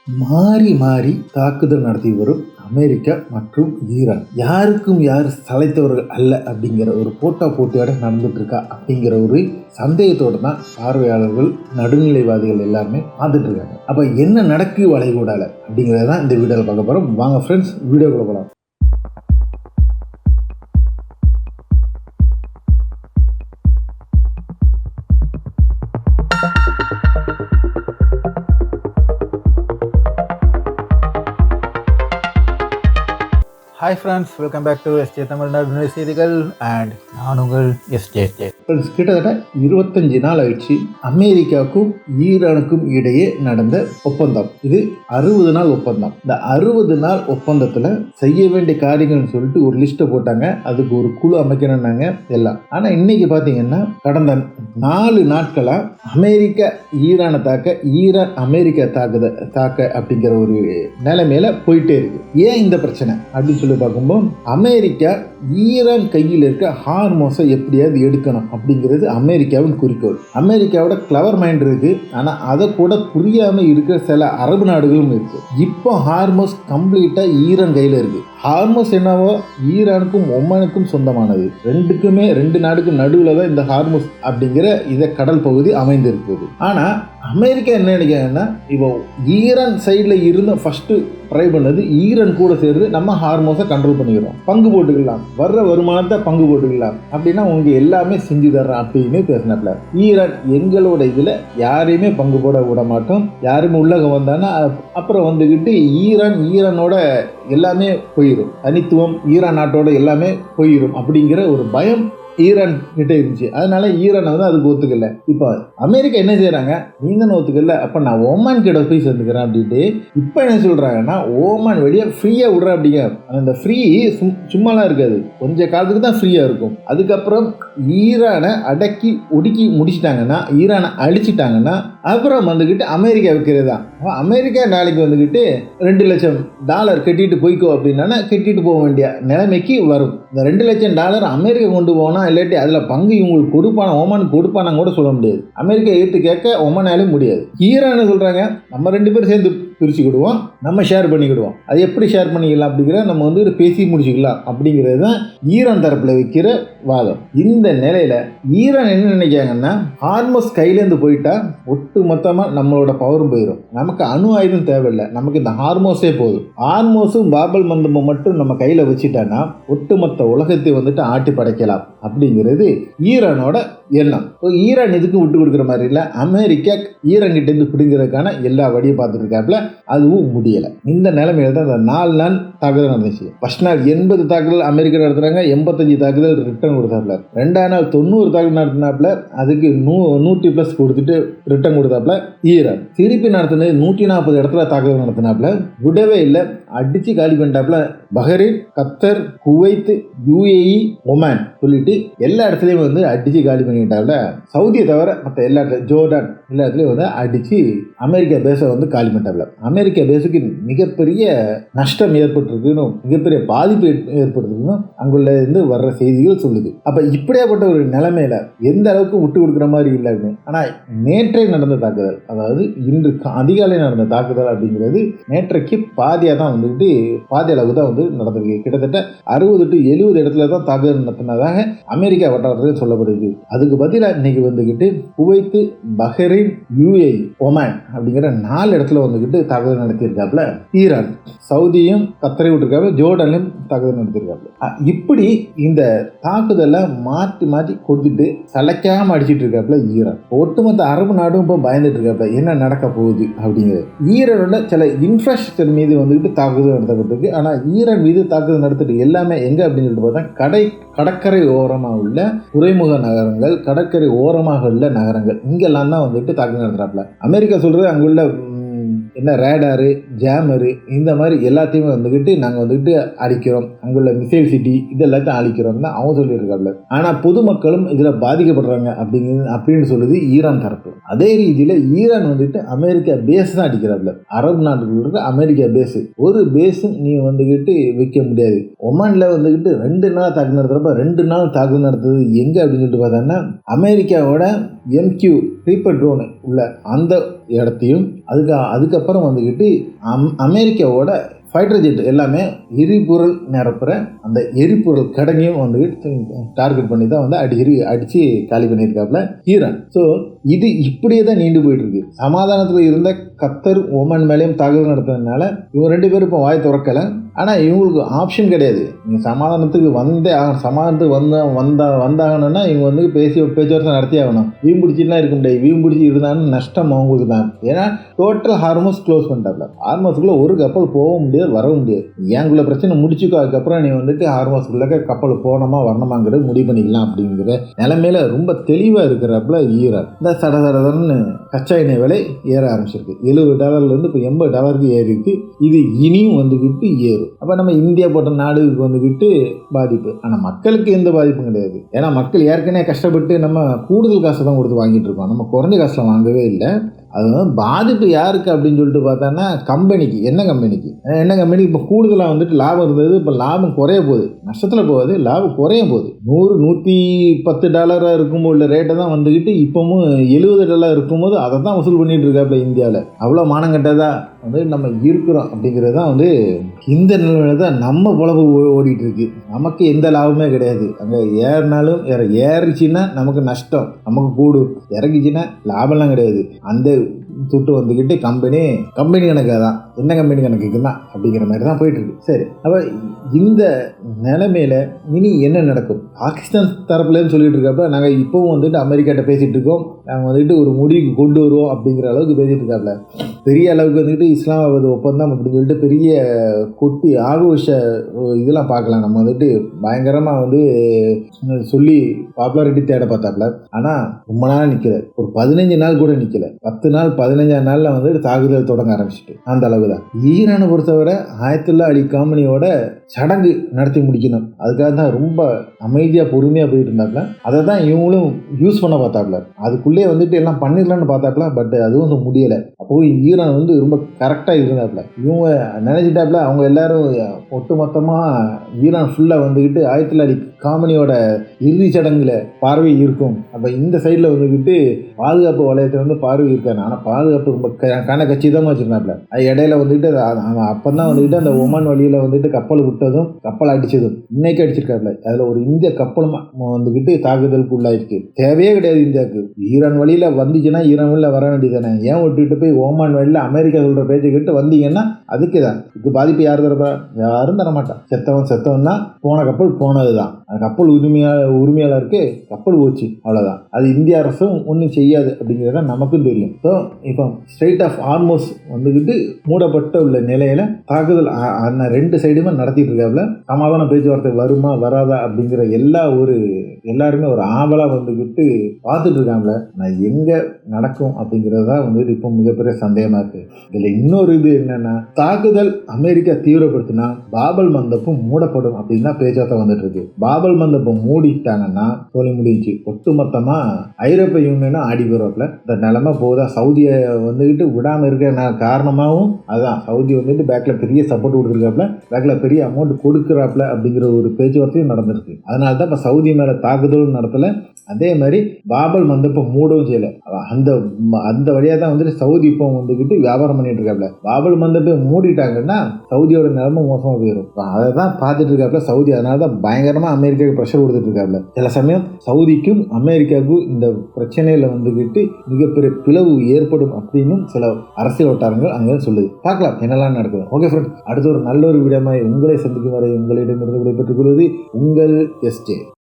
மாறி மாறி தாக்குதல் நடத்தி வரும் அமெரிக்கா மற்றும் ஈரான் யாருக்கும் யார் சளைத்தவர்கள் அல்ல அப்படிங்கிற ஒரு போட்டியோட நடந்துட்டு இருக்கா அப்படிங்கிற ஒரு சந்தேகத்தோடு தான் பார்வையாளர்கள் நடுநிலைவாதிகள் எல்லாருமே பார்த்துட்டு இருக்காங்க. அப்போ என்ன நடக்கு வளைகூடால அப்படிங்கிறத தான் இந்த வீடியோவில் பார்க்க போகிறோம். வாங்க ஃப்ரெண்ட்ஸ், வீடியோக்குள்ள போகலாம். Hi friends, welcome back to SJ Tamil Nadu செய்திகள் அண்ட் நான் உங்கள் எஸ்ஜே. ஃப்ரெண்ட்ஸ், கிட்டத்தட்ட 25 நாள் ஆயிடுச்சு அமெரிக்காவுக்கும் ஈரானுக்கும் இடையே நடந்த ஒப்பந்தம். இது 60 நாள் ஒப்பந்தம். இந்த 60 நாள் ஒப்பந்தத்தில் செய்ய வேண்டிய காரியங்கள்னு சொல்லிட்டு ஒரு லிஸ்ட்டை போட்டாங்க. அதுக்கு ஒரு குழு அமைக்கணும்னாங்க எல்லாம். ஆனால் இன்னைக்கு பார்த்தீங்கன்னா கடந்த 4 நாட்களாக அமெரிக்கா ஈரானை தாக்க, ஈரான் அமெரிக்கா தாக்க அப்படிங்கிற ஒரு நிலைமையில போயிட்டே இருக்கு. ஏன் இந்த பிரச்சனை அப்படின்னு சொல்லி பார்க்கும்போது, அமெரிக்கா ஈரான் கையில் இருக்க ஹார்மோஸை எப்படியாவது எடுக்கணும் அப்படிங்கிறது அமெரிக்காவின் குறிக்கோள். அமெரிக்காவோட கிளவர் மைண்ட் இருக்கு, ஆனால் அதை கூட புரியாமல் இருக்கிற சில அரபு நாடுகளும் இருக்கு. இப்போ ஹார்மோஸ் கம்ப்ளீட்டா ஈரான் கையில் இருக்கு. ஹார்மோஸ் என்னவோ ஈரானுக்கும் ஒமானுக்கும் சொந்தமானது. ரெண்டு நாடுக்கும் நடுவில் தான் இந்த ஹார்மோஸ் அப்படிங்கிற இந்த கடல் பகுதி அமைந்திருக்குது. ஆனால் அமெரிக்கா என்ன நினைக்கிறாங்கன்னா, இப்போ ஈரான் சைடில் இருந்து ஃபஸ்ட்டு ட்ரை பண்ணது ஈரான் கூட சேர்ந்து நம்ம ஹார்மோஸை கண்ட்ரோல் பண்ணிக்கிறோம், பங்கு போட்டுக்கலாம், வர்ற வருமானத்தை பங்கு போட்டுக்கலாம் அப்படின்னா உங்க எல்லாமே செஞ்சு தர்றேன் அப்படின்னு பேசினாப்ல. ஈரான் எங்களோட இதில் யாரையுமே பங்கு போட விட மாட்டோம், யாருமே உள்ளக வந்தாங்கன்னா அப்புறம் வந்துக்கிட்டு ஈரானோட எல்லாமே போயிடும், தனித்துவம் ஈரான் நாட்டோட எல்லாமே போயிடும் அப்படிங்கிற ஒரு பயம் ஈரான் கிட்ட இருந்துச்சு. அதனால ஈரான் வந்து அதுக்கு ஒத்துக்கல. இப்போ அமெரிக்கா என்ன செய்யறாங்க, நீங்க ஒத்துக்கல, அப்ப நான் ஓமான் கிட்ட போய் சேர்ந்துக்கிறேன் அப்படின்ட்டு இப்போ என்ன சொல்றாங்கன்னா, ஓமான் வெளியே ஃப்ரீயா விடுற அப்படிங்க. அந்த ஃப்ரீ சும்மாலாம் இருக்காது, கொஞ்ச காலத்துக்கு தான் ஃப்ரீயா இருக்கும். அதுக்கப்புறம் ஈரானை ஒடுக்கி முடிச்சிட்டாங்கன்னா, ஈரானை அழிச்சிட்டாங்கன்னா அப்புறம் வந்துக்கிட்டு அமெரிக்கா வைக்கிறது தான். அமெரிக்கா நாளைக்கு வந்துக்கிட்டு $2 லட்சம் கட்டிட்டு போய்க்கோ அப்படின்னா கட்டிட்டு போக வேண்டிய நிலைமைக்கு வரும். இந்த $2 லட்சம் அமெரிக்கா கொண்டு போனா, இல்லாட்டி அதில் பங்கு இவங்களுக்கு கொடுப்பானா, ஓமானுக்கு கொடுப்பானாங்க கூட சொல்ல முடியாது. அமெரிக்கா ஏற்று கேட்க ஒமானாலே முடியாது. ஈரான் சொல்கிறாங்க, நம்ம 2 பேரும் சேர்ந்து பிரிச்சுக்கிடுவோம், நம்ம ஷேர் பண்ணிக்கிடுவோம். அது எப்படி ஷேர் பண்ணிக்கலாம் அப்படிங்கிற நம்ம வந்து பேசி முடிச்சுக்கலாம் அப்படிங்கிறது தான் ஈரான் தரப்பில் வைக்கிற வாதம். இந்த நிலையில் ஈரான் என்ன நினைக்கிறாங்கன்னா, ஹார்மோஸ் கையிலேருந்து போயிட்டா ஒட்டு மொத்தமாக நம்மளோட பவரும் போயிடும், நமக்கு அணு ஆயுதம் தேவையில்லை, நமக்கு இந்த ஹார்மோஸே போதும், ஹார்மோஸும் பாபல் மந்தமும் மட்டும் நம்ம கையில் வச்சுட்டான்னா ஒட்டுமொத்த உலகத்தை வந்துட்டு ஆட்டி படைக்கலாம் அப்படிங்கிறது ஈரானோட எண்ணம். ஈரான் எதுக்கும் விட்டு கொடுக்குற மாதிரி இல்லை, அமெரிக்கா ஈரான் கிட்ட இருந்து பிடிங்கிறதுக்கான எல்லா வழியும் பார்த்துட்டு இருக்காப்புல, அதுவும் முடியலை. இந்த நிலைமையில தான் அந்த 4 நாள் தாக்குதல் நடந்துச்சு. ஃபர்ஸ்ட் நாள் 80 தாக்குதல் அமெரிக்கா நடத்துறாங்க, 85 தாக்குதல் ரிட்டர்ன் கொடுத்தாப்புல. 2ஆம் நாள் 90 தாக்குதல் நடத்தினாப்புல, அதுக்கு 100+ கொடுத்துட்டு ரிட்டர்ன் கொடுத்தாப்புல ஈரான். திருப்பி நடத்தினது 140 இடத்துல தாக்குதல் நடத்தினாப்புல, விடவே இல்லை, அடிச்சு காலி பண்ணிட்டாப்புல. பஹ்ரைன், கத்தர், குவைத், UAE, ஒமான் சொல்லிட்டு எல்லா இடத்துலையும் வந்து அடிச்சு காலி பண்ணிட்டாப்புல. சவுதியை தவிர மற்ற எல்லா இடத்துல, ஜோர்டான் எல்லா இடத்துலையும் வந்து அடிச்சு அமெரிக்கா பேஸை வந்து காலி பண்ணிட்டாப்புல. அமெரிக்கா பேஸுக்கு மிகப்பெரிய நஷ்டம் ஏற்பட்டிருக்குன்னு, மிகப்பெரிய பாதிப்பு ஏற்படுத்துன்னு அங்குள்ள இருந்து வர்ற செய்திகள் சொல்லுது. அப்ப இப்படியாப்பட்ட ஒரு நிலைமையில எந்த அளவுக்கு விட்டு கொடுக்குற மாதிரி இல்லைன்னு. ஆனா நேற்றே நடந்த தாக்குதல், அதாவது இன்று அதிகாலை நடந்த தாக்குதல் அப்படிங்கிறது நேற்றைக்கு பாதியாக தான் வந்துட்டு, பாதி அளவு தான் வந்து நடந்திருக்கு. கிட்டத்தட்ட 60 to 70 இடத்துல தான் தாக்குதல் நடத்தினதாக அமெரிக்கா வட்டாரத்தில் சொல்லப்படுது. அதுக்கு பதிலாக இன்னைக்கு வந்துக்கிட்டு குவைத், பஹ்ரைன், UAE, ஒமான் அப்படிங்கிற 4 இடத்துல வந்துக்கிட்டு தாக்குதல் நடத்தியிருக்காப்புல ஈரான். சவுதியும் கத்தரை விட்டுருக்காப்புல, ஜோர்டான்லையும் தாக்குதல் நடத்தியிருக்காப்புல. இப்படி இந்த தாக்குதலை மாற்றி கொடுத்துட்டு சளைக்காம அடிச்சிட்டு இருக்காப்புல ஈரான். ஒட்டுமொத்த அரபு நாடும் இப்போ பயந்துட்டு இருக்காப்புல, என்ன நடக்க போகுது அப்படிங்கிறது. ஈரானோட சில இன்ஃப்ராஸ்ட்ரக்சர் மீது வந்துக்கிட்டு தாக்குதல் நடத்தப்பட்டிருக்கு. ஆனால் ஈரான் மீது தாக்குதல் நடத்திட்டு எல்லாமே எங்கே அப்படின்னு சொல்லிட்டு பார்த்தா கடற்கரை ஓரமாக உள்ள துறைமுக நகரங்கள், கடற்கரை ஓரமாக உள்ள நகரங்கள், இங்கெல்லாம் தான் வந்துட்டு தாக்குதல் நடத்துறாப்புல. அமெரிக்கா சொல்றது அங்குள்ள என்ன ரேடாரு, ஜாமரு, இந்த மாதிரி எல்லாத்தையுமே வந்துக்கிட்டு நாங்கள் வந்துக்கிட்டு அழிக்கிறோம், அங்குள்ள மிசைல் சிட்டி இது எல்லாத்தையும் அழிக்கிறோம் தான் அவங்க சொல்லியிருக்காப்புல. ஆனால் பொதுமக்களும் இதில் பாதிக்கப்படுறாங்க அப்படின்னு சொல்லுது ஈரான் தரப்பு. அதே ரீதியில் ஈரான் வந்துட்டு அமெரிக்கா பேஸ் தான் அடிக்கிறாப்புல. அரபு நாட்டுக்குள்ள இருக்க அமெரிக்கா பேஸு, ஒரு பேஸும் நீ வந்துக்கிட்டு வைக்க முடியாது. ஒமானில் வந்துக்கிட்டு 2 நாள் தாக்குதல் நடத்துகிறப்ப 2 நாள் தாக்குதல் நடத்துறது எங்கே அப்படின்னு சொல்லிட்டு பார்த்தோன்னா, அமெரிக்காவோட MQ ரீப்பர் ட்ரோனு உள்ள அந்த இடத்தையும் அதுக்கப்புறம் வந்துக்கிட்டு அமெரிக்காவோட ஃபைட்டர் ஜெட் எல்லாமே எரிபொருள் நிரப்புற அந்த எரிபொருள் கிடங்கையும் வந்துட்டு டார்கெட் பண்ணி தான் வந்து அடித்து காலி பண்ணியிருக்காப்புல ஈரான். ஸோ இது இப்படியே தான் நீண்டு போயிட்டு இருக்கு. சமாதானத்தில் இருந்த கத்தர் ஒமன் மேலேயும் தாக்குதல் நடத்துறதுனால இவங்க 2 பேரும் இப்போ வாய் திறக்கலை. ஆனால் இவங்களுக்கு ஆப்ஷன் கிடையாது. நீங்கள் சமாதானத்துக்கு வந்தாகணும்னா இவங்க வந்து பேச்சுவார்த்தை நடத்தி ஆகணும். வீம் பிடிச்சிலாம் இருக்க முடியாது. வீம் பிடிச்சி இருந்தாலும் நஷ்டம் அவங்களுக்கு தான். ஏன்னா டோட்டல் ஹார்மோஸ் க்ளோஸ் பண்ணிட்டாப்ல. ஹார்மோஸுக்குள்ளே ஒரு கப்பல் போக முடியாது, வர முடியாது. ஏங்குள்ள பிரச்சனை முடிச்சுக்கோ, அதுக்கப்புறம் நீ வந்துட்டு ஹார்மோஸுக்குள்ள கப்பல் போகணுமா வரணுமாங்கிறது முடிவு பண்ணிக்கலாம் அப்படிங்கிற நிலைமையில ரொம்ப தெளிவாக இருக்கிறப்பல ஈரான் இந்த சடசடன்னு கச்சா எண்ணெய் விலை ஏற ஆரம்பிச்சிருக்கு. $70 இப்போ $80 ஏறி இருக்கு. இது இனியும் வந்துக்கிட்டு ஏறும். அப்போ நம்ம இந்தியா போட்ட நாடுகளுக்கு வந்துக்கிட்டு பாதிப்பு. ஆனால் மக்களுக்கு எந்த பாதிப்பும் கிடையாது. ஏன்னா மக்கள் ஏற்கனவே கஷ்டப்பட்டு நம்ம கூடுதல் காசை தான் கொடுத்து வாங்கிட்டு இருக்கோம். நம்ம குறைஞ்ச காசில் வாங்கவே இல்லை. அது பாதிப்பு யாருக்கு அப்படின்னு சொல்லிட்டு பார்த்தோன்னா கம்பெனிக்கு. என்ன கம்பெனிக்கு இப்போ கூடுதலாக வந்துட்டு லாபம் இருந்தது, இப்போ லாபம் குறைய போகுது. நஷ்டத்தில் போகுது, லாபம் குறைய போகுது. $100-110 இருக்கும்போது உள்ள ரேட்டை தான் வந்துக்கிட்டு இப்போவும் $70 இருக்கும்போது அதை தான் வசூல் பண்ணிட்டு இருக்காப்புல இந்தியாவில். அவ்வளோ மானம் கட்டதா வந்து நம்ம இருக்கிறோம் அப்படிங்கிறது தான் வந்து இந்த நிலைமையில தான் நம்ம பொழப்பு ஓடிட்டு இருக்கு. நமக்கு எந்த லாபமே கிடையாது. அங்கே ஏறினாலும் ஏறிச்சின்னா நமக்கு நஷ்டம், நமக்கு கூடும். இறங்கிச்சின்னா லாபம்லாம் கிடையாது. அந்த துட்டு வந்துக்கிட்டு கம்பெனி கணக்காக தான். என்ன கம்பெனி கணக்குக்கு தான் அப்படிங்கிற மாதிரி தான் போயிட்டுருக்கு. சரி, அப்போ இந்த நிலைமையில இனி என்ன நடக்கும்? பாகிஸ்தான் தரப்புலன்னு சொல்லிட்டு இருக்கப்ப நாங்கள் இப்போவும் வந்துட்டு அமெரிக்காட்ட பேசிகிட்டு இருக்கோம், நாங்கள் வந்துட்டு ஒரு முடிவுக்கு கொண்டு வருவோம் அப்படிங்கிற அளவுக்கு பேசிகிட்டு இருக்காப்புல. பெரிய அளவுக்கு வந்துட்டு இஸ்லாமாபாத் ஒப்பந்தம் அப்படின்னு சொல்லிட்டு பெரிய கொட்டி ஆகோஷ இதெல்லாம் பார்க்கலாம். நம்ம வந்துட்டு பயங்கரமாக வந்து சொல்லி பாப்புலாரிட்டி தேட பார்த்தாப்புல. ஆனால் ரொம்ப நாள் நிற்கல. ஒரு 15 நாள் கூட நிற்கல. 10 நாள் 15ஆம் நாளில் வந்துட்டு தாக்குதல் தொடங்க ஆரம்பிச்சிட்டு அந்த அளவு தான். ஈரானை பொறுத்தவரை ஆயத்துல்லா அலி காமனியோட சடங்கு நடத்தி முடிக்கணும். அதுக்காக தான் ரொம்ப அமைதியாக பொறுமையாக போயிட்டு இருந்தாப்புல. அதை தான் இவங்களும் யூஸ் பண்ண பார்த்தாப்புல. அதுக்குள்ளேயே வந்துட்டு எல்லாம் பண்ணிடலான்னு பார்த்தாப்புல. பட் அதுவும் வந்து முடியலை. அப்போ ஈரான் வந்து ரொம்ப கரெக்டாக இருந்தாப்புல. இவங்க நினைச்சிட்டாப்புல அவங்க எல்லாரும் ஒட்டுமொத்தமாக ஈரான் ஃபுல்லாக வந்துக்கிட்டு ஆயத்துல்லா அலி காமனியோட இறுதி சடங்குல பார்வை இருக்கும். அப்போ இந்த சைடில் வந்துக்கிட்டு பாதுகாப்பு வளையத்தை வந்து பார்வை இருக்காரு. ஆனால் பாதுகாப்பு ரொம்ப கச்சிதமாக வச்சுருந்தாப்புல. அது இடையில வந்துட்டு அப்போ தான் வந்துக்கிட்டு அந்த ஒமான் வழியில் வந்துட்டு கப்பல் விட்டதும் கப்பல் அடித்ததும் இன்னைக்கு அடிச்சிருக்காப்புல. அதில் ஒரு இந்திய கப்பலும் வந்துக்கிட்டு தாக்குதலுக்கு உள்ளாயிருக்கு. தேவையே கிடையாது இந்தியாவுக்கு. ஈரான் வழியில் வந்துச்சுன்னா ஈரான் வழியில் வர வேண்டியதானே. ஏன் விட்டுட்டு போய் ஓமான் வழியில் அமெரிக்கா சொல்கிற பேச்சை கேட்டு வந்தீங்கன்னா அதுக்கு தான். இதுக்கு பாதிப்பு யார் தரப்பா? யாரும் தரமாட்டான். செத்தவன் தான். போன கப்பல் போனது தான். அந்த கப்பல் உரிமையாளருக்கு கப்பல் போச்சு, அவ்வளோதான். அது இந்திய அரசும் ஒன்றும் செய்யாது அப்படிங்கிறத நமக்கும் தெரியும். ஸோ இப்போ ஸ்ட்ரெயிட் ஆஃப் ஹார்மோஸ் வந்துக்கிட்டு மூடப்பட்ட உள்ள நிலையில தாக்குதல் அந்த 2 சைடுமே நடத்திட்டு இருக்காப்புல. சமாதான பேச்சுவார்த்தை வருமா வராதா அப்படிங்கிற எல்லாருமே ஒரு ஆவலாக வந்துக்கிட்டு பார்த்துட்டு இருக்காங்கள. நான் எங்கே நடக்கும் அப்படிங்கிறது தான் வந்துட்டு இப்போ மிகப்பெரிய சந்தேகமாக இருக்குது. இதில் இன்னொரு இது என்னென்னா, தாக்குதல் அமெரிக்கா தீவிரப்படுத்தினா பாபல் மந்தப்பும் மூடப்படும் அப்படின்னு தான் பேச்சுவார்த்தை வந்துட்டு இருக்கு. பாபல் மந்தப்பம் மூடிட்டாங்கன்னா சொல்லி முடிஞ்சு ஒட்டுமொத்தமாக ஐரோப்பிய யூனியனும் ஆடி போகிறப்பல இந்த நிலைமை போதா. சவுதியை வந்துக்கிட்டு விடாமல் இருக்க காரணமாகவும் அதுதான். சவுதி வந்துட்டு பேக்கில் பெரிய சப்போர்ட் கொடுத்துருக்காப்புல, பேக்கில் பெரிய அமௌண்ட் கொடுக்குறாப்புல அப்படிங்கிற ஒரு பேச்சுவார்த்தையும் நடந்திருக்கு. அதனால தான் இப்போ சவுதி மேலே தாக்குதலும் நடத்தலை, அதே மாதிரி பாபல் மந்தப்பம் மூடவும் செய்யலை. அந்த வழியாக தான் வந்துட்டு சவுதி இப்போ வந்துக்கிட்டு வியாபாரம் பண்ணிட்டு இருக்காப்புல. பாபல் மந்தப்பம் மூடிட்டாங்கன்னா சவுதியோட நிலைமை மோசமாக போயிடும். அதை தான் பார்த்துட்டு இருக்காப்புல சவுதி. அதனால தான் பயங்கரமாக அமெரிக்காவுக்கு ப்ரெஷர் கொடுத்துட்டு இருக்காப்புல. சில சமயம் சவுதிக்கும் அமெரிக்காவுக்கும் இந்த பிரச்சனையில் வந்துக்கிட்டு மிகப்பெரிய பிளவு ஏற்படும் அப்படின்னு சில அரசியல் வட்டாரங்கள் அங்கே சொல்லுது. பார்க்கலாம் என்னெல்லாம் நடக்குது. ஓகே ஃப்ரெண்ட்ஸ், அடுத்த ஒரு நல்ல ஒரு வீடியோமாய் உங்களை சந்திக்கும் வரை உங்களிடமிருந்து விடைபெற்றுக் கொள்வது உங்கள் எஸ்ஜே.